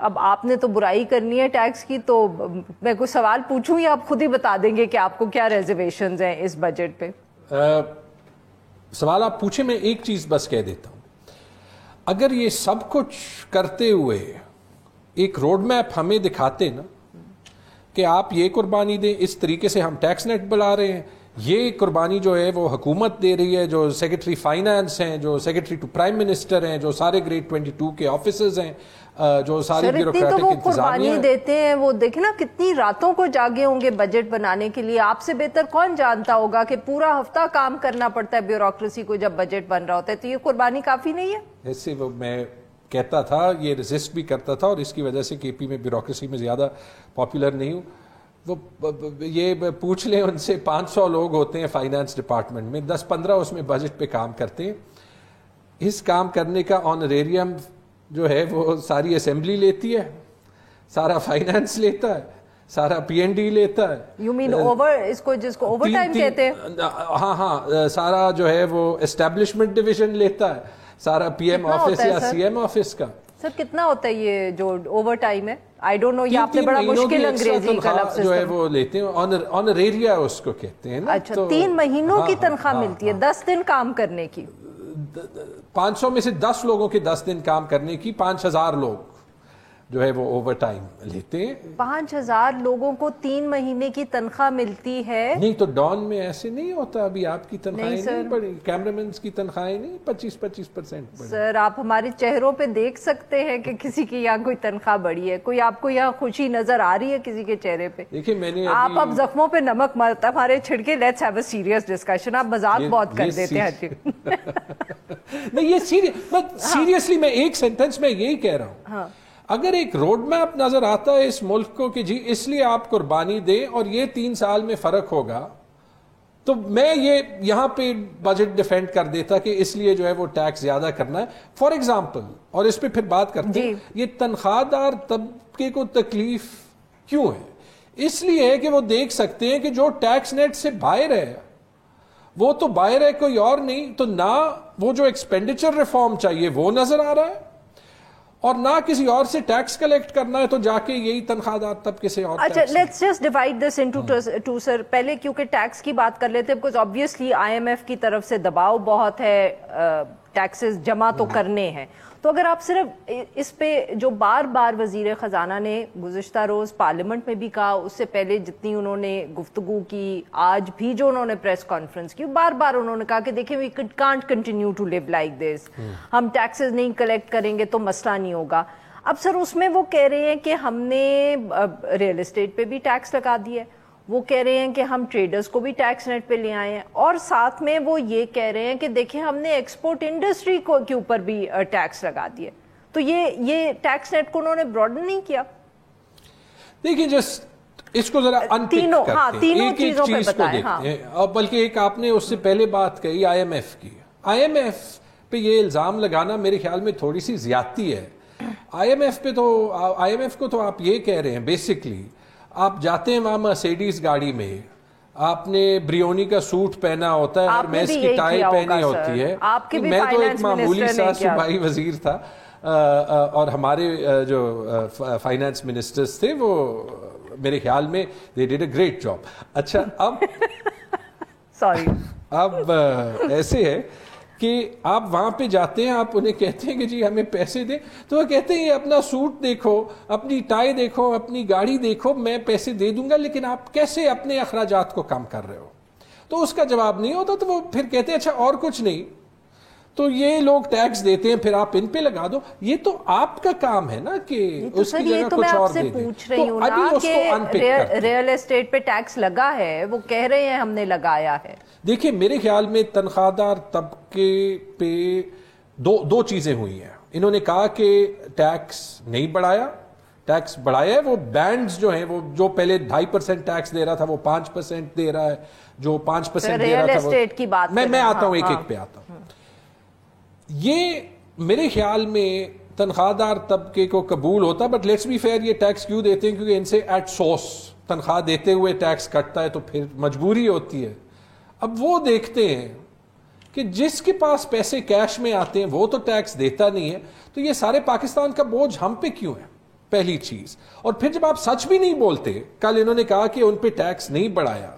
اب آپ نے تو برائی کرنی ہے ٹیکس کی, تو میں کوئی سوال پوچھوں یا آپ خود ہی بتا دیں گے کہ آپ کو کیا ریزرویشنز ہیں اس بجٹ پہ؟ سوال آپ پوچھیں, میں ایک چیز بس کہہ دیتا ہوں. اگر یہ سب کچھ کرتے ہوئے ایک روڈ میپ ہمیں دکھاتے نا کہ آپ یہ قربانی دیں, اس طریقے سے ہم ٹیکس نیٹ بڑھا رہے ہیں, یہ قربانی جو ہے وہ حکومت دے رہی ہے, جو سیکرٹری فائنانس ہیں, جو سیکرٹری ٹو پرائم منسٹر ہیں, جو سارے گریڈ 22 کے آفیسرز ہیں, جو ساری بیوروکریٹک قربانی دیتے ہیں, وہ دیکھیں نا کتنی راتوں کو جاگے ہوں گے بجٹ بنانے کے لیے. آپ سے بہتر کون جانتا ہوگا کہ پورا ہفتہ کام کرنا پڑتا ہے بیوروکریسی کو جب بجٹ بن رہا ہوتا ہے, تو یہ قربانی کافی نہیں ہے؟ ایسے وہ میں کہتا تھا, یہ ریزسٹ بھی کرتا تھا, اور اس کی وجہ سے کے پی میں بیوروکریسی میں زیادہ پاپولر نہیں ہوں. وہ یہ پوچھ لیں ان سے, 500 لوگ ہوتے ہیں فائنانس ڈپارٹمنٹ میں, 10-15 اس میں بجٹ پہ کام کرتے ہیں. اس کام کرنے کا آنریریم جو ہے وہ ساری اسمبلی لیتی ہے, سارا فائنانس لیتا ہے, سارا پی این ڈی لیتا ہے. یو مین اوور, اس کو جس کو اوور ٹائم کہتے ہیں؟ ہاں, سارا جو ہے وہ اسٹیبلشمنٹ ڈویژن لیتا ہے, سارا پی ایم آفس یا سی ایم آفس کا. سر کتنا ہوتا ہے یہ جو اوور ٹائم ہے؟ آئی ڈونٹ نو, یہ آپ نے بڑا مشکل انگریزی کا لفظ جو ہے وہ لیتے ہیں, آنریریا اس کو کہتے ہیں نا. اچھا, 3 مہینوں کی تنخواہ ملتی ہے 10 دن کام کرنے کی. 500 میں سے 10 لوگوں کے 10 دن کام کرنے کی 5000 لوگ جو ہے وہ اوور ٹائم لیتے ہیں. 5000 لوگوں کو 3 مہینے کی تنخواہ ملتی ہے؟ نہیں تو ڈان میں ایسے نہیں ہوتا. ابھی آپ کی تنخواہیں نہیں بڑھی, کیمرامینز کی تنخواہیں نہیں 25% بڑھی. سر آپ ہمارے چہروں پہ دیکھ سکتے ہیں کہ کسی کی یہاں کوئی تنخواہ بڑھی ہے. کوئی آپ کو یہاں خوشی نظر آ رہی ہے کسی کے چہرے پہ؟ دیکھیں میں نے آپ اب زخموں پہ نمک مت ہمارے چھڑکے. Let's have a serious discussion. آپ مذاق بہت کر دیتے ہیں. نہیں یہ سیریسلی میں ایک سینٹنس میں یہی کہہ رہا ہوں, اگر ایک روڈ میپ نظر آتا ہے اس ملک کو کہ جی اس لیے آپ قربانی دیں اور یہ 3 سال میں فرق ہوگا, تو میں یہ یہاں پہ بجٹ ڈیفینڈ کر دیتا کہ اس لیے جو ہے وہ ٹیکس زیادہ کرنا ہے. فار ایگزامپل, اور اس پہ پھر بات کرتے ہیں, یہ تنخواہ دار طبقے کو تکلیف کیوں ہے؟ اس لیے ہے کہ وہ دیکھ سکتے ہیں کہ جو ٹیکس نیٹ سے باہر ہے وہ تو باہر ہے, کوئی اور نہیں, تو نہ وہ جو ایکسپینڈیچر ریفارم چاہیے وہ نظر آ رہا ہے, اور نہ کسی اور سے ٹیکس کلیکٹ کرنا ہے, تو جا کے یہی تنخواہ دار طبقے سے اور اچھا let's just divide this into two sir. پہلے کیونکہ ٹیکس کی بات کر لیتے ہیں, بیکاز obviously IMF کی طرف سے دباؤ بہت ہے, ٹیکسز جمع تو کرنے ہیں. تو اگر آپ صرف اس پہ جو بار بار وزیر خزانہ نے گزشتہ روز پارلیمنٹ میں بھی کہا, اس سے پہلے جتنی انہوں نے گفتگو کی, آج بھی جو انہوں نے پریس کانفرنس کی, بار بار انہوں نے کہا کہ دیکھیں we can't continue to live like this, ہم ٹیکسز نہیں کلیکٹ کریں گے تو مسئلہ نہیں ہوگا. اب سر اس میں وہ کہہ رہے ہیں کہ ہم نے ریئل اسٹیٹ پہ بھی ٹیکس لگا دیا ہے, وہ کہہ رہے ہیں کہ ہم ٹریڈرز کو بھی ٹیکس نیٹ پہ لے آئے ہیں, اور ساتھ میں وہ یہ کہہ رہے ہیں کہ دیکھیں ہم نے ایکسپورٹ انڈسٹری کے اوپر بھی ٹیکس لگا دیا. تو یہ ٹیکس نیٹ کو انہوں نے براڈن نہیں کیا. دیکھیں جس اس کو ذرا انپک کرتے ہیں, ایک ایک چیز کو دیکھتے ہیں, اور بلکہ ایک آپ نے اس سے پہلے بات کہی IMF کی. IMF پہ یہ الزام لگانا میرے خیال میں تھوڑی سی زیادتی ہے. IMF کو تو آپ یہ کہہ رہے ہیں بیسکلی, آپ جاتے ہیں وہاں مرسیڈیز گاڑی میں, آپ نے بریونی کا سوٹ پہنا ہوتا ہے اور میس کی ٹائی پہنی ہوتی ہے. میں تو ایک معمولی سا صوبائی وزیر تھا, اور ہمارے جو فائنانس منسٹرز تھے وہ میرے خیال میں they did a great job. اچھا اب ایسے ہے کہ آپ وہاں پہ جاتے ہیں, آپ انہیں کہتے ہیں کہ جی ہمیں پیسے دیں, تو وہ کہتے ہیں یہ اپنا سوٹ دیکھو, اپنی ٹائی دیکھو, اپنی گاڑی دیکھو, میں پیسے دے دوں گا, لیکن آپ کیسے اپنے اخراجات کو کم کر رہے ہو؟ تو اس کا جواب نہیں ہوتا, تو وہ پھر کہتے ہیں اچھا اور کچھ نہیں, تو یہ لوگ ٹیکس دیتے ہیں, پھر آپ ان پہ لگا دو. یہ تو آپ کا کام ہے نا کہ اس کی جگہ کچھ اور دے دیں. تو ابھی اس کو انپک ریئل اسٹیٹ پہ ٹیکس لگا ہے, وہ کہہ رہے ہیں ہم نے لگایا ہے. دیکھیں میرے خیال میں تنخواہ دار طبقے پہ دو چیزیں ہوئی ہیں. انہوں نے کہا کہ ٹیکس نہیں بڑھایا, ٹیکس بڑھایا ہے. وہ بینڈز جو ہیں, وہ جو پہلے 2.5% ٹیکس دے رہا تھا وہ 5% دے رہا ہے, جو 5% دے رہا تھا وہ میں آتا ہوں ایک ایک پہ آتا ہوں. یہ میرے خیال میں تنخواہ دار طبقے کو قبول ہوتا, بٹ لیٹس بی فیئر, یہ ٹیکس کیوں دیتے ہیں؟ کیونکہ ان سے ایٹ سورس تنخواہ دیتے ہوئے ٹیکس کٹتا ہے, تو پھر مجبوری ہوتی ہے. اب وہ دیکھتے ہیں کہ جس کے پاس پیسے کیش میں آتے ہیں وہ تو ٹیکس دیتا نہیں ہے, تو یہ سارے پاکستان کا بوجھ ہم پہ کیوں ہے؟ پہلی چیز. اور پھر جب آپ سچ بھی نہیں بولتے, کل انہوں نے کہا کہ ان پہ ٹیکس نہیں بڑھایا,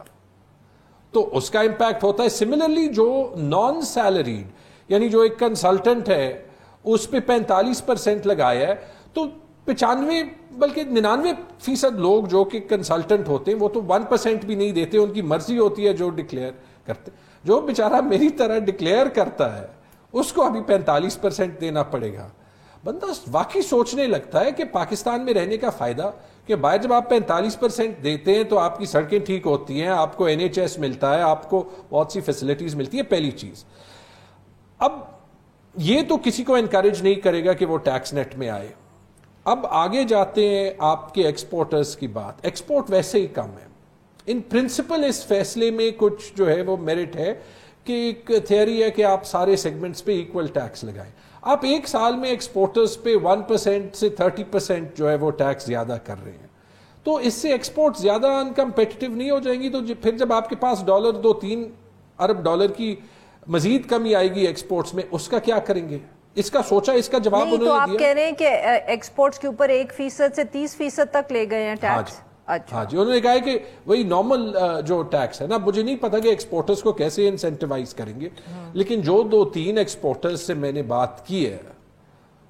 تو اس کا امپیکٹ ہوتا ہے. سملرلی جو نان سیلریڈ یعنی جو ایک کنسلٹنٹ ہے اس پہ 45% لگایا ہے, تو 95 بلکہ 99% لوگ جو کہ کنسلٹنٹ ہوتے ہیں وہ تو 1% بھی نہیں دیتے, ان کی مرضی ہوتی ہے جو ڈکلیئر کرتے. جو بیچارہ میری طرح ڈکلیئر کرتا ہے اس کو ابھی 45% دینا پڑے گا. بندہ واقعی سوچنے لگتا ہے کہ پاکستان میں رہنے کا فائدہ کہ باہر جب آپ 45% دیتے ہیں تو آپ کی سڑکیں ٹھیک ہوتی ہیں, آپ کو NHS ملتا ہے, آپ کو بہت سی فیسلٹیز ملتی ہے, پہلی چیز. اب یہ تو کسی کو انکریج نہیں کرے گا کہ وہ ٹیکس نیٹ میں آئے. اب آگے جاتے ہیں آپ کے ایکسپورٹرز کی بات. ایکسپورٹ ویسے ہی کم ہے. ان پرنسپل اس فیصلے میں کچھ جو ہے وہ میرٹ ہے کہ ایک تھیوری ہے کہ آپ سارے سیگمنٹس پہ ایکول ٹیکس لگائیں. آپ ایک سال میں ایکسپورٹرز پہ 1% سے 30% جو ہے وہ ٹیکس زیادہ کر رہے ہیں, تو اس سے ایکسپورٹ زیادہ انکمپیٹیٹو نہیں ہو جائیں گی. تو پھر جب آپ کے پاس $2-3 ارب کی مزید کمی آئے گی ایکسپورٹس میں, اس کا کیا کریں گے؟ اس کا سوچا, اس کا جواب انہوں نے دیا. تو آپ کہہ رہے ہیں کہ ایکسپورٹس کے اوپر 1% سے 30% تک لے گئے ہیں ٹیکس. ہاں جی, انہوں نے کہا ہے کہ وہی نارمل جو ٹیکس ہے نا, مجھے نہیں پتا کہ ایکسپورٹرز کو کیسے انسینٹیوائز کریں گے, لیکن جو 2-3 ایکسپورٹرز سے میں نے بات کی ہے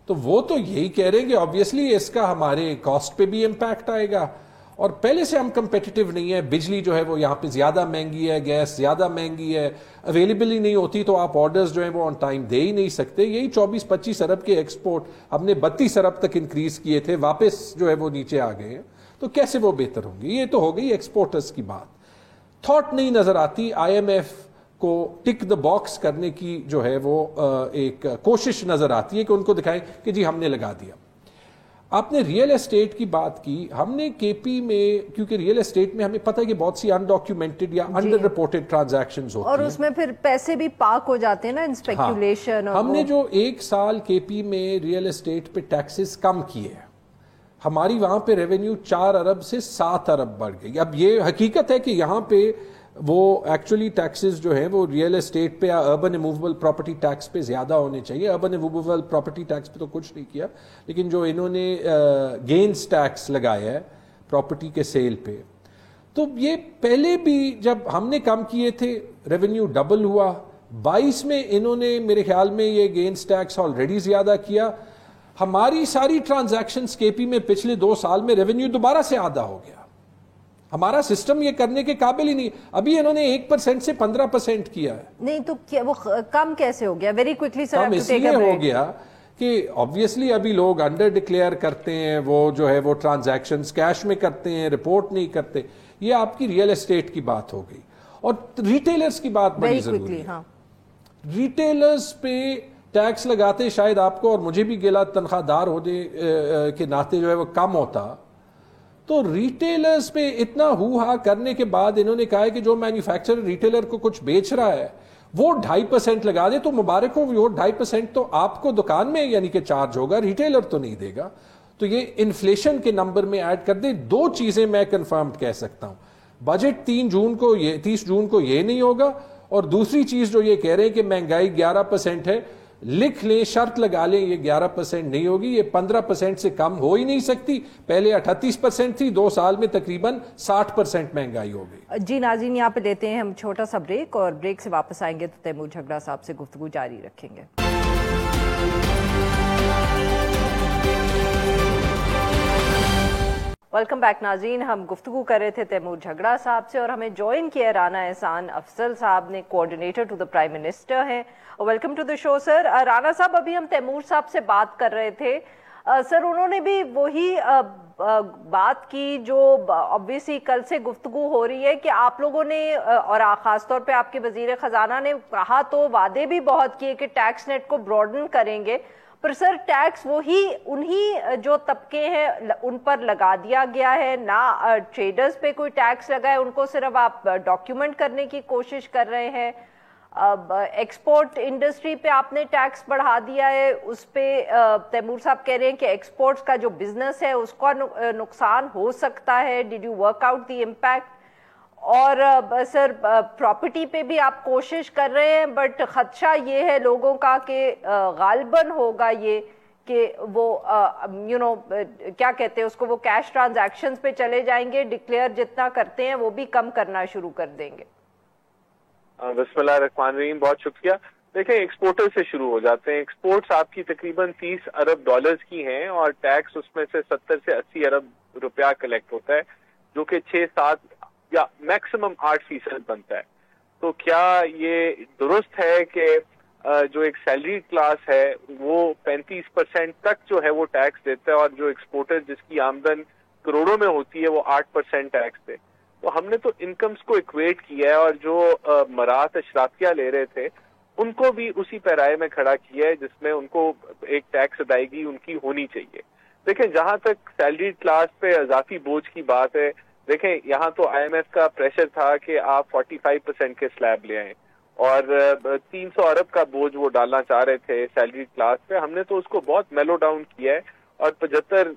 تو وہ تو یہی کہہ رہے ہیں کہ آبویسلی اس کا ہمارے کاسٹ پہ بھی امپیکٹ آئے گا, اور پہلے سے ہم کمپیٹیٹیو نہیں ہے. بجلی جو ہے وہ یہاں پہ زیادہ مہنگی ہے, گیس زیادہ مہنگی ہے, اویلیبل ہی نہیں ہوتی, تو آپ آرڈرز جو ہیں وہ آن ٹائم دے ہی نہیں سکتے. یہی 24-25 ارب کے ایکسپورٹ ہم نے 32 ارب تک انکریز کیے تھے, واپس جو ہے وہ نیچے آ گئے ہیں, تو کیسے وہ بہتر ہوں گے؟ یہ تو ہو گئی ایکسپورٹرز کی بات. تھاٹ نہیں نظر آتی IMF کو ٹک دا باکس کرنے کی جو ہے وہ ایک کوشش نظر آتی ہے کہ ان کو دکھائیں کہ جی ہم نے لگا دیا. آپ نے ریئل اسٹیٹ کی بات کی. ہم نے KP میں, کیونکہ ریئل اسٹیٹ میں ہمیں پتہ ہے کہ بہت سی انڈاکیومنٹڈ یا انڈر رپورٹڈ ٹرانزیکشنز ہوتی ہیں, اور اس میں پھر پیسے بھی پاک ہو جاتے ہیں نا, اسپیکولیشن. ہم نے جو ایک سال KP میں ریئل اسٹیٹ پہ ٹیکسز کم کیے, ہماری وہاں پہ ریونیو 4 ارب سے 7 ارب بڑھ گئی. اب یہ حقیقت ہے کہ یہاں پہ وہ ایکچولی ٹیکسز جو ہیں وہ ریئل اسٹیٹ پہ یا اربن اموویبل پراپرٹی ٹیکس پہ زیادہ ہونے چاہیے. اربن اموویبل پراپرٹی ٹیکس پہ تو کچھ نہیں کیا, لیکن جو انہوں نے گینز ٹیکس لگایا ہے پراپرٹی کے سیل پہ, تو یہ پہلے بھی جب ہم نے کم کیے تھے ریونیو ڈبل ہوا. 22 میں انہوں نے میرے خیال میں یہ گینز ٹیکس آلریڈی زیادہ کیا. ہماری ساری ٹرانزیکشنز KP میں پچھلے 2 سال میں ریونیو دوبارہ سے آدھا ہو گیا. ہمارا سسٹم یہ کرنے کے قابل ہی نہیں. ابھی انہوں نے 1% سے 15% کیا ہے. نہیں تو وہ کم کیسے ہو گیا؟ ویری کوئکلی سر. کم اس لیے ہو گیا کہ آبویسلی ابھی لوگ انڈر ڈکلیئر کرتے ہیں, وہ جو ہے وہ ٹرانزیکشنز کیش میں کرتے ہیں, رپورٹ نہیں کرتے. یہ آپ کی ریئل اسٹیٹ کی بات ہو گئی. اور ریٹیلرز کی بات بڑی ضروری ہے. ریٹیلرز پہ ٹیکس لگاتے شاید آپ کو اور مجھے بھی گلا تنخواہ دار ہونے کے ناطے جو ہے وہ کم ہوتا, تو ریٹیلرز پہ اتنا ہو ہا کرنے کے بعد انہوں نے کہا ہے کہ جو مینوفیکچرر ریٹیلر کو کچھ بیچ رہا ہے وہ 2.5% لگا دے, تو مبارک ہو, وہ 2.5% تو آپ کو دکان میں یعنی کہ چارج ہوگا, ریٹیلر تو نہیں دے گا. تو یہ انفلیشن کے نمبر میں ایڈ کر دے. 2 چیزیں میں کنفرمڈ کہہ سکتا ہوں, بجٹ 30 جون کو یہ نہیں ہوگا, اور دوسری چیز جو یہ کہہ رہے ہیں کہ مہنگائی 11% ہے, لکھ لیں, شرط لگا لیں, یہ 11% نہیں ہوگی, یہ 15% سے کم ہو ہی نہیں سکتی. پہلے 38% تھی, 2 سال میں تقریباً 60% مہنگائی ہو گئی. جی ناظرین, یہاں پہ لیتے ہیں ہم چھوٹا سا بریک, اور بریک سے واپس آئیں گے تو تیمور جھگڑا صاحب سے گفتگو جاری رکھیں گے. ویلکم بیک ناظرین. ہم گفتگو کر رہے تھے تیمور جھگڑا صاحب سے, اور ہمیں جوائن کیا رانا احسان افضل صاحب نے, coordinator to the prime minister ہیں. Welcome to the show sir. Rana صاحب, ابھی ہم تیمور صاحب سے بات کر رہے تھے سر, انہوں نے بھی وہی بات کی جو obviously کل سے گفتگو ہو رہی ہے کہ آپ لوگوں نے, اور خاص طور پہ آپ کے وزیر خزانہ نے کہا تو وعدے بھی بہت کیے کہ ٹیکس نیٹ کو براڈن کریں گے, پر سر ٹیکس وہی انہی جو طبقے ہیں ان پر لگا دیا گیا ہے, نہ ٹریڈرز پہ کوئی ٹیکس لگا ہے, ان کو صرف آپ ڈاکیومنٹ کرنے کی کوشش کر رہے ہیں. ایکسپورٹ انڈسٹری پہ آپ نے ٹیکس بڑھا دیا ہے, اس پہ تیمور صاحب کہہ رہے ہیں کہ ایکسپورٹس کا جو بزنس ہے اس کا نقصان ہو سکتا ہے. Did you work out the impact? اور سر پراپرٹی پہ بھی آپ کوشش کر رہے ہیں, بٹ خدشہ یہ ہے لوگوں کا کہ غالباً ہوگا یہ کہ وہ کیا کہتے ہیں اس کو, وہ کیش ٹرانزیکشنز پہ چلے جائیں گے, ڈکلیئر جتنا کرتے ہیں وہ بھی کم کرنا شروع کر دیں گے؟ بسم اللہ الرحمن الرحیم, بہت شکریہ. دیکھیں, ایکسپورٹر سے شروع ہو جاتے ہیں. ایکسپورٹس آپ کی تقریباً 30 ارب ڈالرز کی ہیں اور ٹیکس اس میں سے 70 سے 80 ارب روپیہ کلیکٹ ہوتا ہے, جو کہ 6-7 یا میکسیمم 8% بنتا ہے. تو کیا یہ درست ہے کہ جو ایک سیلری کلاس ہے وہ 35% تک جو ہے وہ ٹیکس دیتا ہے, اور جو ایکسپورٹر جس کی آمدن کروڑوں میں ہوتی ہے وہ 8% ٹیکس دے؟ تو ہم نے تو انکمز کو ایکویٹ کیا ہے, اور جو مرات اشرافیہ لے رہے تھے ان کو بھی اسی پیرائے میں کھڑا کیا ہے جس میں ان کو ایک ٹیکس ادائیگی ان کی ہونی چاہیے. دیکھیں, جہاں تک سیلری کلاس پہ اضافی بوجھ کی بات ہے, دیکھیں یہاں تو آئی ایم ایف کا پریشر تھا کہ آپ 45% کے سلیب لے آئیں, اور 300 ارب کا بوجھ وہ ڈالنا چاہ رہے تھے سیلری کلاس پہ. ہم نے تو اس کو بہت میلو ڈاؤن کیا ہے اور 75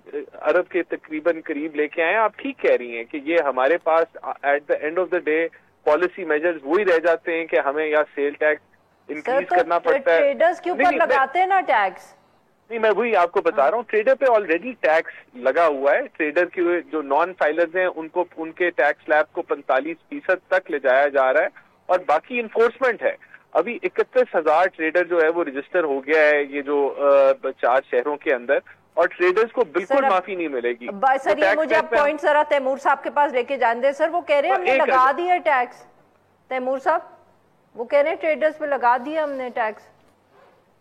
ارب کے تقریباً قریب لے کے آئے. آپ ٹھیک کہہ رہی ہیں کہ یہ ہمارے پاس at the end of the day policy measures وہی رہ جاتے ہیں کہ ہمیں یا سیل ٹیکس انکریز کرنا پڑتا ہے. ٹریڈرز کے اوپر لگاتے ہیں نا ٹیکس. نہیں, میں وہی آپ کو بتا رہا ہوں, ٹریڈر پہ آلریڈی ٹیکس لگا ہوا ہے. ٹریڈر کے جو نان فائلرز ہیں ان کے ٹیکس سلیب کو 45% تک لے جایا جا رہا ہے, اور باقی انفورسمنٹ ہے. ابھی 31,000 ٹریڈر جو ہے وہ رجسٹر ہو گیا ہے یہ جو 4 شہروں کے اندر, اور ٹریڈرز کو بالکل معافی نہیں ملے گی. سر یہ مجھے اب پوائنٹ ذرا تیمور صاحب کے پاس لے کے جان دیں. سر وہ کہہ رہے ہیں ہم نے لگا دیا ٹیکس. تیمور صاحب وہ کہہ رہے ہیں ٹریڈرز پہ لگا دیا ہم نے ٹیکس.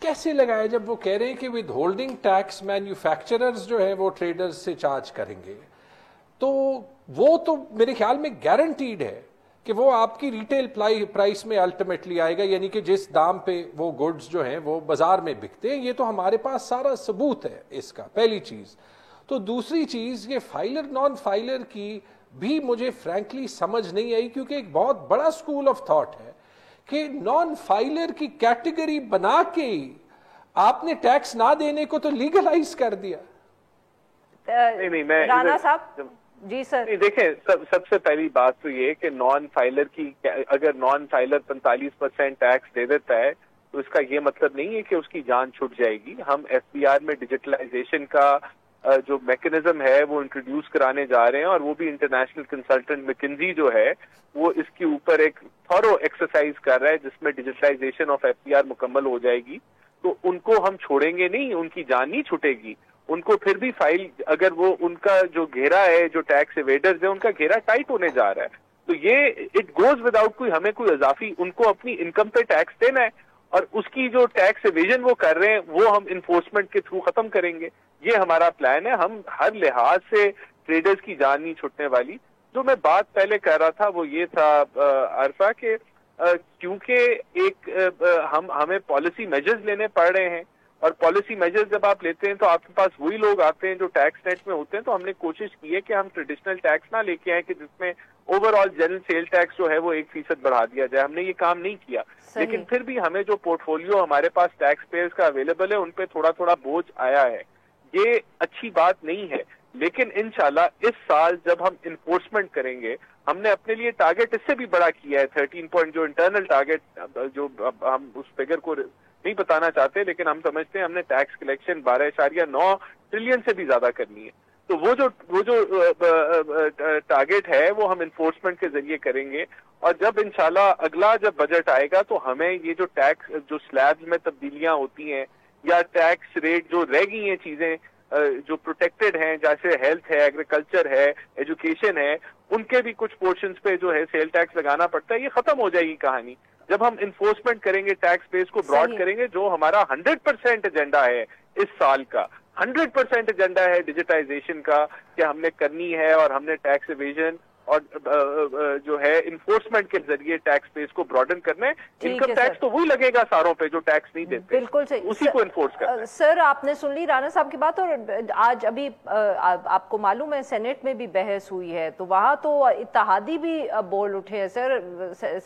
کیسے لگائے جب وہ کہہ رہے ہیں کہ ود ہولڈنگ ٹیکس مینوفیکچررز جو ہے وہ ٹریڈرز سے چارج کریں گے؟ تو وہ تو میرے خیال میں گارنٹیڈ ہے کہ وہ آپ کی ریٹیل پرائس میں الٹیمیٹلی آئے گا, یعنی کہ جس دام پہ وہ گڈز جو ہیں وہ بازار میں بکتے ہیں. یہ تو ہمارے پاس سارا ثبوت ہے اس کا, پہلی چیز. تو دوسری چیز, یہ فائلر نان فائلر کی بھی مجھے فرینکلی سمجھ نہیں آئی, کیونکہ ایک بہت بڑا اسکول آف تھاٹ ہے کہ نان فائلر کی کیٹیگری بنا کے آپ نے ٹیکس نہ دینے کو تو لیگلائز کر دیا. رانا صاحب جی سر. دیکھیں, سب سے پہلی بات تو یہ کہ نان فائلر کی, اگر نان فائلر 45% ٹیکس دے دیتا ہے تو اس کا یہ مطلب نہیں ہے کہ اس کی جان چھٹ جائے گی. ہم ایف بی آر میں ڈیجیٹلائزیشن کا جو میکنزم ہے وہ انٹروڈیوس کرانے جا رہے ہیں, اور وہ بھی انٹرنیشنل کنسلٹنٹ میکنزی جو ہے وہ اس کے اوپر ایک تھورو ایکسرسائز کر رہا ہے جس میں digitalization of F B R مکمل ہو جائے گی. تو ان کو ہم چھوڑیں گے نہیں, ان کی جان نہیں چھٹے گی. ان کو پھر بھی فائل, اگر وہ ان کا جو گھیرا ہے جو ٹیکس ایویڈرز ہے ان کا گھیرا ٹائٹ ہونے جا رہا ہے, تو یہ اٹ گوز وداؤٹ ہمیں کوئی اضافی ان کو اپنی انکم پہ ٹیکس دینا ہے, اور اس کی جو ٹیکس ایویژن وہ کر رہے ہیں وہ ہم انفورسمنٹ کے تھرو ختم کریں گے. یہ ہمارا پلان ہے. ہم ہر لحاظ سے ٹریڈرز کی جان نہیں چھٹنے والی. جو میں بات پہلے کہہ رہا تھا وہ یہ تھا عرفہ کہ کیونکہ ایک ہمیں پالیسی میجرز لینے پڑ رہے ہیں, اور پالیسی میجرز جب آپ لیتے ہیں تو آپ کے پاس وہی لوگ آتے ہیں جو ٹیکس نیٹ میں ہوتے ہیں. تو ہم نے کوشش کی ہے کہ ہم ٹریڈیشنل ٹیکس نہ لے کے آئیں کہ جس میں overall general sale tax جو ہے وہ 1% بڑھا دیا جائے. ہم نے یہ کام نہیں کیا, لیکن پھر بھی ہمیں جو پورٹ فولیو ہمارے پاس ٹیکس پیئرز کا اویلیبل ہے ان پہ تھوڑا تھوڑا بوجھ آیا ہے. یہ اچھی بات نہیں ہے, لیکن انشاءاللہ اس سال جب ہم انفورسمنٹ کریں گے, ہم نے اپنے لیے ٹارگٹ اس سے بھی بڑا کیا ہے 13 پوائنٹ, جو انٹرنل ٹارگٹ, جو ہم اس فگر کو نہیں بتانا چاہتے, لیکن ہم سمجھتے ہیں ہم نے ٹیکس کلیکشن 12.9 ٹریلین سے بھی زیادہ کرنی ہے. تو وہ جو ٹارگٹ ہے وہ ہم انفورسمنٹ کے ذریعے کریں گے, اور جب انشاءاللہ اگلا جب بجٹ آئے گا تو ہمیں یہ جو ٹیکس جو سلیبز میں تبدیلیاں ہوتی ہیں یا ٹیکس ریٹ جو رہ گئی ہیں چیزیں جو پروٹیکٹڈ ہیں جیسے ہیلتھ ہے, ایگریکلچر ہے, ایجوکیشن ہے, ان کے بھی کچھ پورشنز پہ جو ہے سیل ٹیکس لگانا پڑتا ہے. یہ ختم ہو جائے گی کہانی جب ہم انفورسمنٹ کریں گے, ٹیکس بیس کو براڈ کریں گے. جو ہمارا 100% ایجنڈا ہے اس سال کا, 100% ایجنڈا ہے ڈیجیٹائزیشن کا کہ ہم نے کرنی ہے, اور ہم نے ٹیکس ایویژن اور جو ہے انفورسمنٹ کے ذریعے ٹیکس بیس کو براڈن کرنا ہے. انکم ٹیکس تو وہی لگے گا ساروں پہ جو ٹیکس نہیں دیتے, بالکل صحیح, اسی کو انفورس کرنا ہے. سر آپ نے سن لی رانا صاحب کی بات, اور آج ابھی آپ کو معلوم ہے سینٹ میں بھی بحث ہوئی ہے, تو وہاں تو اتحادی بھی بول اٹھے ہیں. سر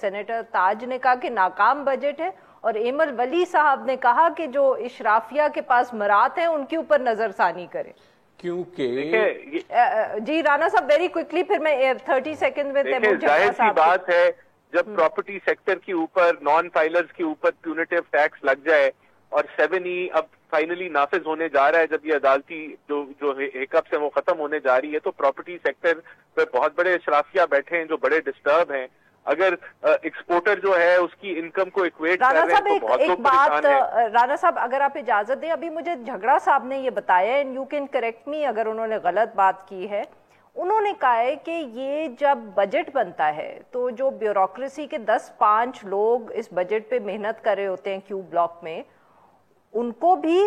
سینیٹر تاج نے کہا کہ ناکام بجٹ ہے, اور ایمل ولی صاحب نے کہا کہ جو اشرافیہ کے پاس مرات ہیں ان کے اوپر نظر ثانی کرے. کیونکہ جی رانا صاحب ویری کوئکلی, پھر میں 30 سیکنڈ میں ظاہر سی بات ہے جب پراپرٹی سیکٹر کے اوپر نان فائلرز کے اوپر پیونیٹیو ٹیکس لگ جائے, اور 7E اب فائنلی نافذ ہونے جا رہا ہے, جب یہ عدالتی جو ہیکپس ہیں وہ ختم ہونے جا رہی ہے, تو پراپرٹی سیکٹر پہ بہت بڑے اشرافیہ بیٹھے ہیں جو بڑے ڈسٹرب ہیں. اگر ایکسپورٹر جو ہے اس کی انکم کو ایکویٹ کر رہے ہیں تو بہت لوگ پریشان ہیں. رانا صاحب اگر آپ اجازت دیں, ابھی مجھے جھگڑا صاحب نے یہ بتایا, and you can correct me اگر انہوں نے غلط بات کی ہے, انہوں نے کہا ہے کہ یہ جب بجٹ بنتا ہے تو جو بیوروکریسی کے 10-5 لوگ اس بجٹ پہ محنت کر رہے ہوتے ہیں کیو بلاک میں, ان کو بھی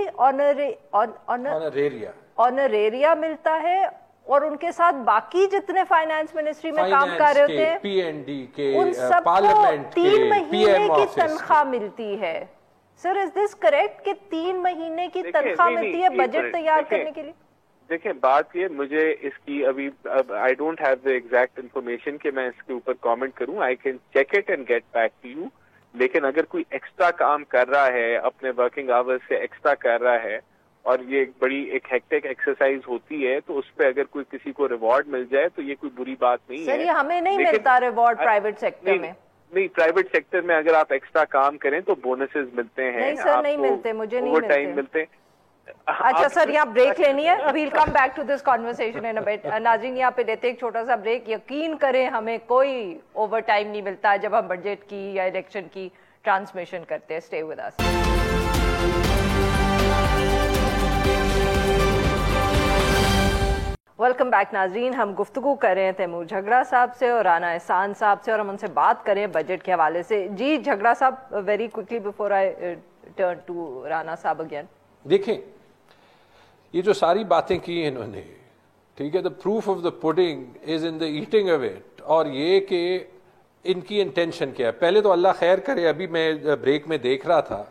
آنریریا ملتا ہے, اور ان کے ساتھ باقی جتنے فائنانس منسٹری میں کام کر رہے ہوتے ہیں PND کے, ان سب کو 3 مہینے کی تنخواہ ملتی ہے. سر از دس کریکٹ کہ 3 مہینے کی تنخواہ ملتی ہے بجٹ تیار کرنے کے لیے؟ دیکھیں بات یہ, مجھے اس کی ابھی I don't have the exact information کہ میں اس کے اوپر کامنٹ کروں. I can check it and get back to you. لیکن اگر کوئی ایکسٹرا کام کر رہا ہے, اپنے ورکنگ آورز سے ایکسٹرا کر رہا ہے, اور یہ بڑی ایک ہیکٹک ایکسرسائز ہوتی ہے, تو اس پہ اگر کوئی کسی کو ریوارڈ مل جائے تو یہ کوئی بری بات نہیں ہے. سر یہ ہمیں نہیں ملتا ریوارڈ پرائیویٹ سیکٹر میں. نہیں, پرائیویٹ سیکٹر میں اگر آپ ایکسٹرا کام کریں تو بونسز ملتے ہیں. نہیں سر, نہیں ملتے, مجھے نہیں ٹائم ملتے ہیں. اچھا سر, یہاں بریک لینی ہے, welcome back to this conversation in a bit. ناظرین یہاں پہ لیتے ایک چھوٹا سا بریک. یقین کریں ہمیں کوئی اوور ٹائم نہیں ملتا جب ہم بجٹ کی یا الیکشن کی ٹرانسمیشن کرتے ہیں. Stay with us. Welcome back ناظرین. ہم گفتگو کر رہے ہیں تیمور جھگڑا صاحب سے اور رانا احسان صاحب سے, اور ہم ان سے بات کریں بجٹ کے حوالے سے. جی جھگڑا صاحب, very quickly before I turn to Rana صاحب اگین. دیکھیں یہ جو ساری باتیں کی انہوں نے, ٹھیک ہے, the proof of the pudding is in the eating of it. اور یہ کہ ان کی انٹینشن کیا ہے. پہلے تو اللہ خیر کرے, ابھی میں بریک میں دیکھ رہا تھا,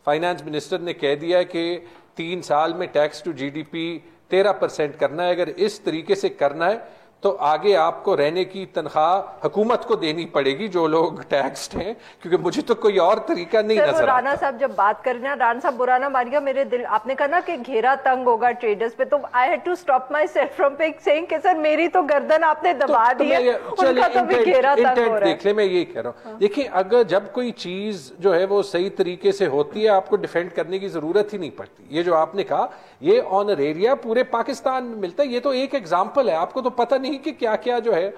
فائنانس منسٹر نے کہہ دیا کہ 3 سال میں tax to G D P 13% کرنا ہے. اگر اس طریقے سے کرنا ہے تو آگے آپ کو رہنے کی تنخواہ حکومت کو دینی پڑے گی جو لوگ ٹیکسڈ ہیں, کیونکہ مجھے تو کوئی اور طریقہ نہیں نظر آتا. رانا صاحب جب بات کر رہے ہیں, رانا صاحب برا نہ مانیے, میرے دل, آپ نے کہا نا کہ گھیرا تنگ ہوگا ٹریڈرز پہ, تو I had to stop myself from saying کہ سر میری تو گردن آپ نے دبا دی ہے, ان کا تو بھی گھیرا تنگ ہو رہا ہے. دیکھ لیں, میں یہی کہہ رہا ہوں, دیکھیں اگر جب کوئی چیز جو ہے وہ صحیح طریقے سے ہوتی ہے, آپ کو ڈیفینڈ کرنے کی ضرورت ہی نہیں پڑتی. یہ جو آپ نے کہا یہ آنریریا پورے پاکستان میں ملتا ہے, یہ تو ایک ایگزامپل ہے. آپ کو تو پتہ نہیں کہ کیا کیا جو ہے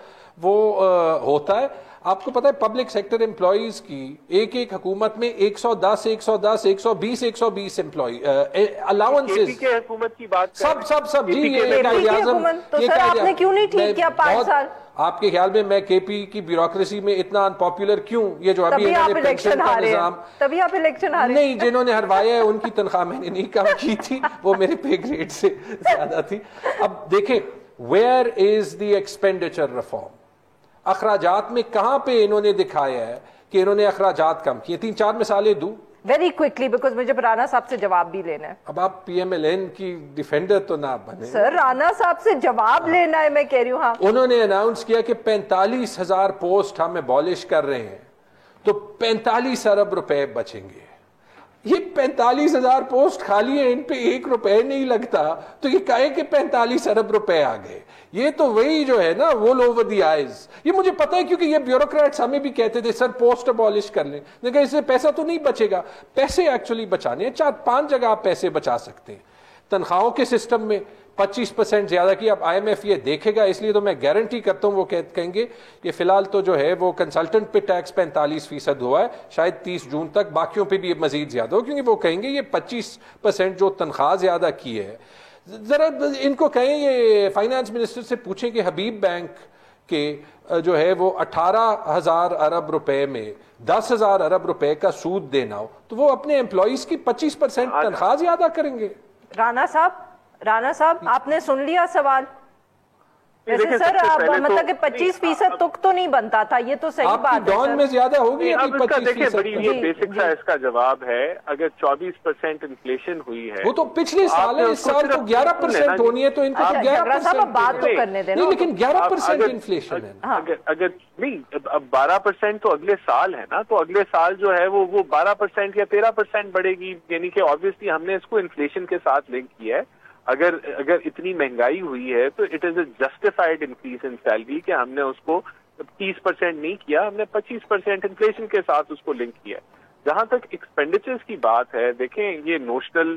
وہ ہوتا ہے. آپ کو پتا ہے پبلک سیکٹر امپلائیز کی ایک حکومت میں 110 120 120 امپلائی الاؤنسز حکومت کی بات سب جی. تو سر آپ نے کیوں نہیں ٹھیک کیا 5 سال؟ آپ کے خیال میں میں کے پی کی بیوروکریسی میں اتنا ان پاپولر کیوں؟ یہ جو ابھی انہوں نے پینشن کا نظام, تبھی آپ الیکشن ہارے نہیں, جنہوں نے ہروایا ہے ان کی تنخواہ میں نے نہیں کم کی تھی, وہ میرے پے گریڈ سے زیادہ تھی. اب دیکھیں where is the expenditure reform, اخراجات میں کہاں پہ انہوں نے دکھایا ہے کہ انہوں نے اخراجات کم کیے؟ 3-4 مثالیں دوں ویری کوئکلی, بیکاز مجھے رانا صاحب سے جواب بھی لینا ہے. اب آپ پی ایم ایل این کی ڈیفینڈر تو نہ بنے. سر رانا صاحب سے جواب لینا ہے, میں کہہ رہی ہوں. ہاں, انہوں نے اناؤنس کیا کہ 45,000 پوسٹ ہم ابالش کر رہے ہیں, تو 45 ارب روپے بچیں گے. یہ 45,000 پوسٹ خالی ہیں, ان پہ 1 روپے نہیں لگتا, تو یہ کہے کہ 45 ارب روپے آ گئے. یہ تو وہی جو ہے نا وول اوور دی آئیز. یہ مجھے پتا ہے کیونکہ یہ بیوروکریٹس ہمیں بھی کہتے تھے سر پوسٹ ابالش کر لیں, لیکن اس سے پیسہ تو نہیں بچے گا. پیسے ایکچولی بچانے ہیں, 4-5 جگہ آپ پیسے بچا سکتے ہیں. تنخواہوں کے سسٹم میں 25% زیادہ کی. اب آئی ایم ایف یہ دیکھے گا, اس لیے تو میں گارنٹی کرتا ہوں وہ کہیں گے کہ فی الحال تو جو ہے وہ کنسلٹنٹ پہ ٹیکس 45% ہوا ہے, شاید 30 جون تک باقیوں پہ بھی مزید زیادہ ہو, کیونکہ وہ کہیں گے یہ 25% جو تنخواہ زیادہ کی ہے. ذرا ان کو کہیں, یہ فائنانس منسٹر سے پوچھیں کہ حبیب بینک کے جو ہے وہ 18,000 ارب روپے میں 10,000 ارب روپے کا سود دینا ہو, تو وہ اپنے امپلائیز کی 25% تنخواہ زیادہ کریں گے. رانا صاحب آپ نے سن لیا سوال. ویسے سر مطلب کہ 25% تک تو نہیں بنتا تھا, یہ تو صحیح بات ہے. ڈان میں زیادہ ہوگی. دیکھیں بڑی یہ بیسک سا اس کا جواب ہے, اگر 24% انفلیشن ہوئی ہے, وہ تو پچھلے سال ہے, اس سال تو 11% ہونی ہے, تو ان کو 11% بات تو کرنے دینا. لیکن 11% انفلیشن ہے. اگر نہیں, اب 12% تو اگلے سال ہے نا, تو اگلے سال جو ہے وہ 12% یا 13% بڑھے گی, یعنی کہ آبویسلی ہم نے اس کو انفلیشن کے ساتھ لنک کیا ہے. اگر اتنی مہنگائی ہوئی ہے تو it is a justified increase in salary کہ ہم نے اس کو 30% نہیں کیا, ہم نے 25% انفلیشن کے ساتھ اس کو لنک کیا. جہاں تک ایکسپینڈیچرز کی بات ہے, دیکھیں یہ notional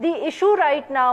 the issue right now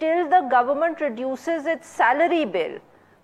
till the government reduces its salary bill,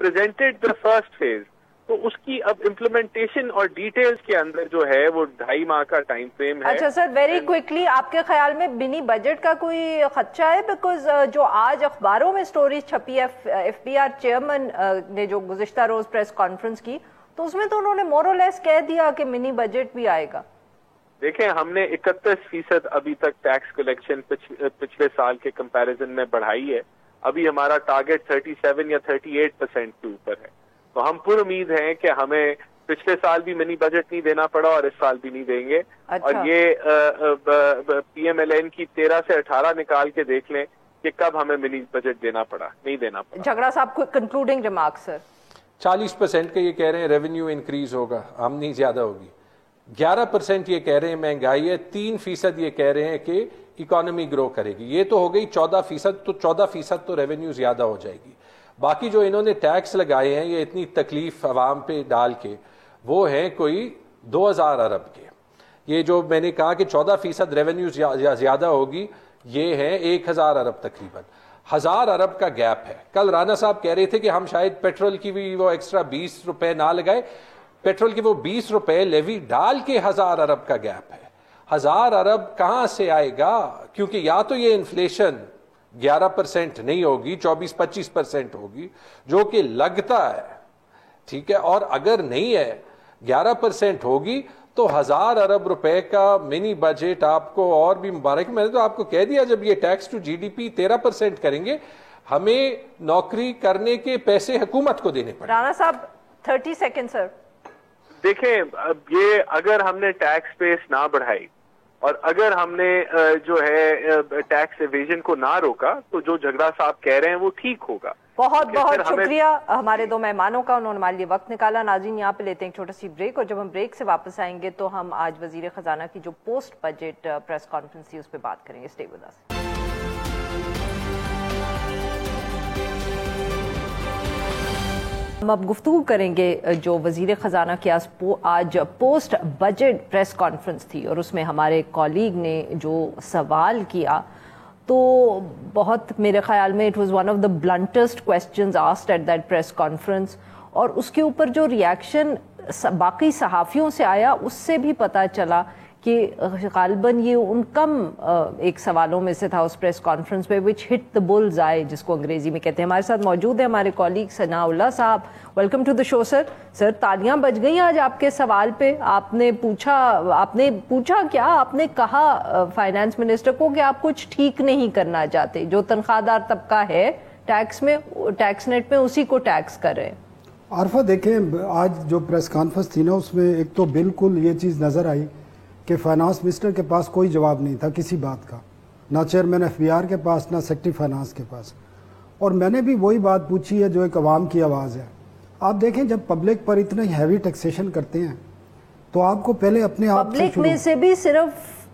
presented the first phase. تو اس کی اب امپلیمنٹیشن اور ڈیٹیلز کے اندر جو ہے وہ 2.5 ماہ کا ٹائم فریم ہے. اچھا سر، ویری کوئکلی آپ کے خیال میں منی بجٹ کا کوئی خدشہ ہے؟ بیکاز جو آج اخباروں میں سٹوری چھپی ہے ایف پی آر چیئرمین نے جو گزشتہ روز پریس کانفرنس کی، تو اس میں تو انہوں نے مور اور لیس کہہ دیا کہ منی بجٹ بھی آئے گا. دیکھیں ہم نے 31% ابھی تک ٹیکس کلیکشن پچھلے سال کے کمپیریزن میں بڑھائی ہے. ابھی ہمارا ٹارگٹ 37 یا 38% کے اوپر ہے. تو ہم پر امید ہیں کہ ہمیں پچھلے سال بھی منی بجٹ نہیں دینا پڑا اور اس سال بھی نہیں دیں گے. اور یہ پی ایم ایل این کی 13 سے 18 نکال کے دیکھ لیں کہ کب ہمیں منی بجٹ دینا پڑا، نہیں دینا پڑا. جھگڑا صاحب کو کنکلوڈنگ ریمارک سر. 40% کا یہ کہہ رہے ہیں ریونیو انکریز ہوگا، آمدنی زیادہ ہوگی. 11% یہ کہہ رہے ہیں مہنگائی ہے. 3% یہ کہہ رہے ہیں کہ اکانومی گرو کرے گی. یہ تو ہو گئی 14%. تو 14% تو ریونیو زیادہ ہو جائے گی. باقی جو انہوں نے ٹیکس لگائے ہیں یہ اتنی تکلیف عوام پہ ڈال کے، وہ ہیں کوئی 2000 ارب کے. یہ جو میں نے کہا کہ 14% ریونیو زیادہ ہوگی، یہ ہے 1000 ارب تقریباً. 1000 ارب کا گیپ ہے. کل رانا صاحب کہہ رہے تھے کہ ہم شاید پیٹرول کی بھی وہ ایکسٹرا 20 روپے نہ لگائے. پیٹرول کی وہ 20 روپے لیوی ڈال کے 1000 ارب کا گیپ ہے. 1000 ارب کہاں سے آئے گا؟ کیونکہ یا تو یہ انفلیشن 11% نہیں ہوگی، 24-25% ہوگی جو کہ لگتا ہے، ٹھیک ہے. اور اگر نہیں ہے 11% ہوگی تو 1000 ارب روپے کا منی بجٹ آپ کو اور بھی مبارک. میں نے تو آپ کو کہہ دیا جب یہ tax to G D P 13% کریں گے، ہمیں نوکری کرنے کے پیسے حکومت کو دینے پڑیں. رانا صاحب 30 سیکنڈ سر. دیکھیں اب یہ اگر ہم نے ٹیکس بیس نہ بڑھائی اور اگر ہم نے جو ہے ٹیکس ایویژن کو نہ روکا تو جو جھگڑا صاحب کہہ رہے ہیں وہ ٹھیک ہوگا. بہت بہت شکریہ ہمارے دو مہمانوں کا، انہوں نے ہمارے لیے وقت نکالا. ناظرین یہاں پہ لیتے ہیں ایک چھوٹا سی بریک، اور جب ہم بریک سے واپس آئیں گے تو ہم آج وزیر خزانہ کی جو پوسٹ بجٹ پریس کانفرنس تھی اس پہ بات کریں گے. Stay with us. ہم اب گفتگو کریں گے جو وزیر خزانہ کی آج پوسٹ بجٹ پریس کانفرنس تھی، اور اس میں ہمارے کالیگ نے جو سوال کیا تو بہت میرے خیال میں it was one of the bluntest questions asked at that press conference. اور اس کے اوپر جو ریاکشن باقی صحافیوں سے آیا اس سے بھی پتہ چلا کہ غالباً یہ ان کم ایک سوالوں میں سے تھا اس پریس کانفرنس پہ وچ ہٹ دا بلز آئی، جس کو انگریزی میں کہتے ہیں. ہمارے ساتھ موجود ہیں ہمارے کالیگ ثناء اللہ صاحب. ویلکم ٹو دا شو سر. سر تالیاں بج گئیں آج آپ کے سوال پہ. آپ نے پوچھا کیا؟ آپ نے کہا فائنانس منسٹر کو کہ آپ کچھ ٹھیک نہیں کرنا چاہتے، جو تنخواہ دار طبقہ ہے ٹیکس میں، ٹیکس نیٹ میں اسی کو ٹیکس کر رہے ہیں. عارفہ دیکھیں آج جو پریس کانفرنس تھی نا، اس میں ایک تو بالکل یہ چیز نظر آئی کہ فائنانس منسٹر کے پاس کوئی جواب نہیں تھا کسی بات کا، نہ چیئرمین ایف بی آر کے پاس، نہ سیکرٹری فائنانس کے پاس. اور میں نے بھی وہی بات پوچھی ہے جو ایک عوام کی آواز ہے. آپ دیکھیں جب پبلک پر اتنا ہیوی ٹیکسیشن کرتے ہیں تو آپ کو پہلے اپنے آپ سے پبلک میں سے بھی صرف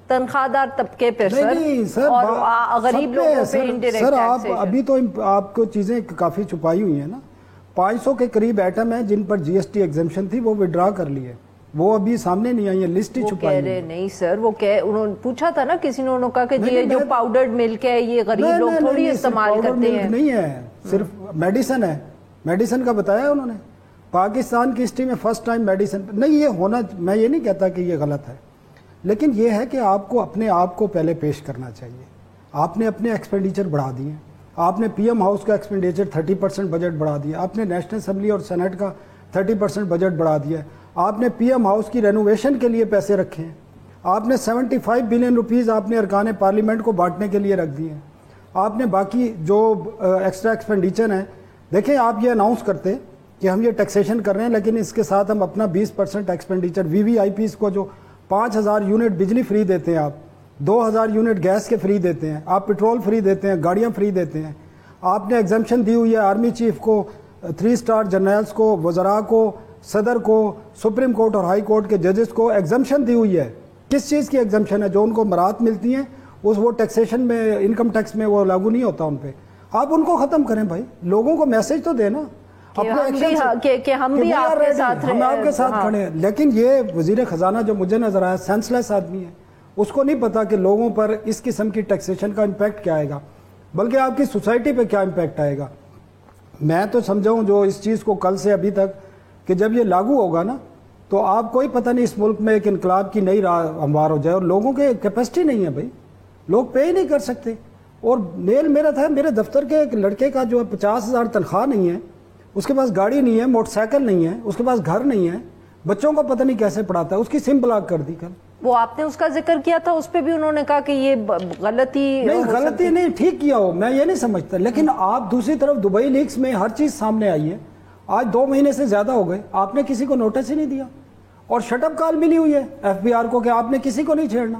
تنخواہ دار طبقے پہ سر اور غریب لوگوں پہ انڈائریکٹ سر. آپ ابھی تو آپ کو چیزیں کافی چھپائی ہوئی ہیں نا. 500 کے قریب ایٹم ہیں جن پر جی ایس ٹی ایگزمپشن تھی، وہ وڈرا کر لیے، وہ ابھی سامنے نہیں آئی ہے، لسٹ ہی چھپائی ہے. نہیں سر، وہ انہوں نے پوچھا تھا نا کسی نے، انہوں نے کہا کہ یہ جو پاؤڈرڈ ملک ہے یہ غریب لوگ تھوڑی استعمال کرتے ہیں. نہیں ہے، صرف میڈیسن ہے. میڈیسن کا بتایا انہوں نے. پاکستان کی ہسٹری میں فرسٹ ٹائم میڈیسن نہیں یہ ہونا. میں یہ نہیں کہتا کہ یہ غلط ہے، لیکن یہ ہے کہ آپ کو اپنے آپ کو پہلے پیش کرنا چاہیے. آپ نے اپنے ایکسپینڈیچر بڑھا دیے. آپ نے پی ایم ہاؤس کا ایکسپینڈیچر 30% بجٹ بڑھا دیا. آپ نے نیشنل اسمبلی اور سینٹ کا 30% بجٹ بڑھا دیا. آپ نے پی ایم ہاؤس کی رینوویشن کے لیے پیسے رکھے ہیں. آپ نے 75 بلین روپیز آپ نے ارکان پارلیمنٹ کو بانٹنے کے لیے رکھ دیے ہیں. آپ نے باقی جو ایکسٹرا ایکسپینڈیچر ہیں، دیکھیں آپ یہ اناؤنس کرتے کہ ہم یہ ٹیکسیشن کر رہے ہیں، لیکن اس کے ساتھ ہم اپنا 20% expenditure we we I Ps کو جو 5000 یونٹ بجلی فری دیتے ہیں، آپ 2000 یونٹ گیس کے فری دیتے ہیں، آپ پیٹرول فری دیتے ہیں، گاڑیاں فری دیتے ہیں. آپ نے ایگزمپشن دی ہوئی ہے آرمی چیف کو، 3 اسٹار جنرلز کو، وزراء کو، صدر کو، سپریم کورٹ اور ہائی کورٹ کے ججز کو ایگزمپشن دی ہوئی ہے. کس چیز کی ایگزمپشن ہے؟ جو ان کو مراحت ملتی ہیں وہ ٹیکسیشن میں، انکم ٹیکس میں وہ لاگو نہیں ہوتا ان پہ. آپ ان کو ختم کریں بھائی، لوگوں کو میسج تو دینا کہ ہم بھی آپ کے ساتھ ہم آپ کے ساتھ کھڑے ہیں. لیکن یہ وزیر خزانہ جو مجھے نظر آیا سینس لیس آدمی ہے. اس کو نہیں پتا کہ لوگوں پر اس قسم کی ٹیکسیشن کا امپیکٹ کیا آئے گا، بلکہ آپ کی سوسائٹی پہ کیا امپیکٹ آئے گا. میں تو سمجھاؤں جو اس چیز کو کل سے ابھی تک کہ جب یہ لاگو ہوگا نا تو آپ کوئی پتہ نہیں اس ملک میں ایک انقلاب کی نئی راہ ہموار ہو جائے. اور لوگوں کے کیپیسٹی نہیں ہے بھائی, لوگ پے ہی نہیں کر سکتے. اور میل میرا تھا, میرے دفتر کے ایک لڑکے کا جو 50,000 تنخواہ نہیں ہے, اس کے پاس گاڑی نہیں ہے, موٹر سائیکل نہیں ہے, اس کے پاس گھر نہیں ہے, بچوں کو پتہ نہیں کیسے پڑھاتا ہے, اس کی سم بلاک کر دی کل. وہ آپ نے اس کا ذکر کیا تھا, اس پہ بھی انہوں نے کہا کہ یہ غلطی نہیں, ٹھیک کیا ہو, میں یہ نہیں سمجھتا. لیکن آپ دوسری طرف دبئی لیکس میں ہر چیز سامنے آئی ہے, آج 2 مہینے سے زیادہ ہو گئے, آپ نے کسی کو نوٹس ہی نہیں دیا. اور شٹ اپ کال ملی ہوئی ہے FBR کو کہ آپ نے کسی کو نہیں چھیڑنا.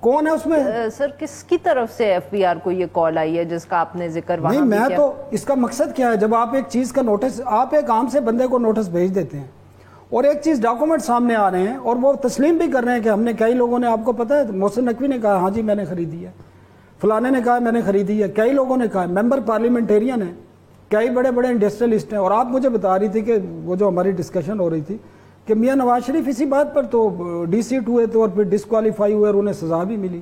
کون ہے اس میں؟ سر کس کی طرف سے FBR کو یہ کال آئی ہے جس کا آپ نے ذکر وہاں نہیں, میں تو اس کا مقصد کیا ہے, جب آپ ایک چیز کا نوٹس, آپ ایک عام سے بندے کو نوٹس بھیج دیتے ہیں اور ایک چیز ڈاکومنٹ سامنے آ رہے ہیں اور وہ تسلیم بھی کر رہے ہیں کہ ہم نے, کئی لوگوں نے, آپ کو پتا ہے محسن نقوی نے کہا ہاں جی میں نے خریدی ہے, فلانے نے کہا میں نے خریدی ہے, کئی لوگوں نے کہا, ممبر پارلیمنٹیرین ہیں, کئی بڑے بڑے انڈسٹریلسٹ ہیں. اور آپ مجھے بتا رہی تھی کہ وہ جو ہماری ڈسکشن ہو رہی تھی کہ میاں نواز شریف اسی بات پر تو DC ہوئے تھے اور پھر ڈسکوالیفائی ہوئے اور انہیں سزا بھی ملی.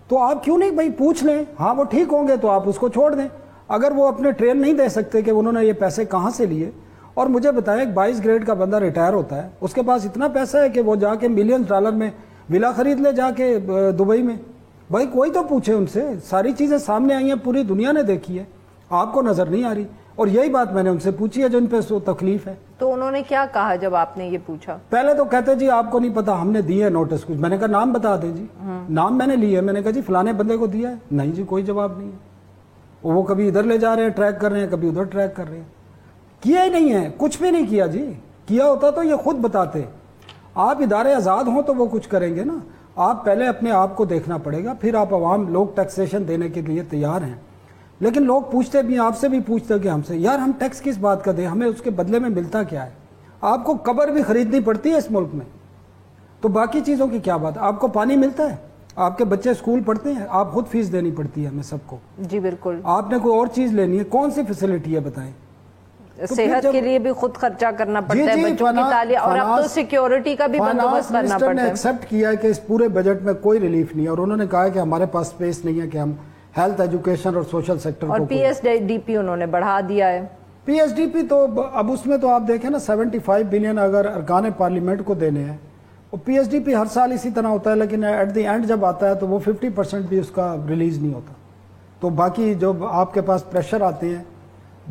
تو آپ کیوں نہیں بھائی پوچھ لیں, ہاں وہ ٹھیک ہوں گے تو آپ اس کو چھوڑ دیں. اگر وہ اپنے ٹریل نہیں دے سکتے کہ انہوں نے یہ پیسے کہاں سے لیے, اور مجھے بتائیں ایک 22 گریڈ کا بندہ ریٹائر ہوتا ہے, اس کے پاس اتنا پیسہ ہے کہ وہ جا کے $ملینز میں ولا خرید لے جا کے دبئی میں. بھائی کوئی تو پوچھے ان سے, ساری چیزیں سامنے آئی ہیں, پوری دنیا نے دیکھی ہے, آپ کو نظر نہیں آ رہی. اور یہی بات میں نے ان سے پوچھی ہے جو ان پہ تکلیف ہے. تو انہوں نے کیا کہا جب آپ نے یہ پوچھا؟ پہلے تو کہتے جی آپ کو نہیں پتا, ہم نے دیے ہے نوٹس کچھ. میں نے کہا نام بتا دیں جی, نام میں نے لیے, میں نے کہا جی فلانے بندے کو دیا ہے, نہیں جی کوئی جواب نہیں ہے. وہ کبھی ادھر لے جا رہے ہیں ٹریک کر رہے ہیں, کبھی ادھر ٹریک کر رہے ہیں. کیا ہی نہیں ہے, کچھ بھی نہیں کیا جی. کیا ہوتا تو یہ خود بتاتے. آپ ادارے آزاد ہوں تو وہ کچھ کریں گے نا. آپ پہلے اپنے آپ کو دیکھنا پڑے گا, پھر آپ عوام, لوگ ٹیکسیشن دینے کے لیے تیار ہیں. لیکن لوگ پوچھتے بھی, آپ سے بھی پوچھتے کہ ہم سے, یار ہم ٹیکس کس بات کا دیں, ہمیں اس کے بدلے میں ملتا کیا ہے؟ آپ کو قبر بھی خریدنی پڑتی ہے اس ملک میں, تو باقی چیزوں کی کیا بات. آپ کو پانی ملتا ہے, آپ کے بچے اسکول پڑھتے ہیں, آپ خود فیس دینی پڑتی ہے ہمیں سب کو. جی بالکل. آپ نے کوئی اور چیز لینی ہے, کون سی فیسلٹی ہے بتائیں؟ صحت کے لیے بھی خود خرچہ کرنا پڑتا ہے, بچوں کی تعلیم, اور اب تو سیکیورٹی کا بھی بندوبست کرنا پڑتا ہے. نے ایکسپٹ کیا ہے کہ اس پورے بجٹ میں کوئی ریلیف نہیں ہے, اور انہوں نے کہا کہ ہمارے پاس اسپیس نہیں ہے کہ ہم ہیلتھ, ایجوکیشن اور سوشل سیکٹر اور PSDP انہوں نے بڑھا دیا ہے. PSDP تو اب اس میں تو آپ دیکھیں نا 75 بلین اگر ارکان پارلیمنٹ کو دینے ہیں, اور PSDP ہر سال اسی طرح ہوتا ہے, لیکن ایٹ دی اینڈ جب آتا ہے تو وہ 50% بھی اس کا ریلیز نہیں ہوتا. تو باقی جو آپ کے پاس پریشر آتے ہیں,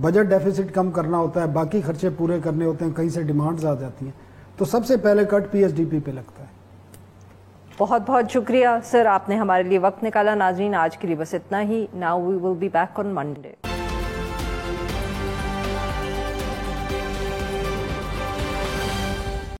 بجٹ ڈیفیسٹ کم کرنا ہوتا ہے, باقی خرچے پورے کرنے ہوتے ہیں, کہیں سے ڈیمانڈز آ جاتی ہیں, تو سب سے پہلے کٹ PSDP پہ لگتا ہے. بہت بہت شکریہ سر, آپ نے ہمارے لیے وقت نکالا. ناظرین آج کے لیے بس اتنا ہی. Now we will be back on Monday.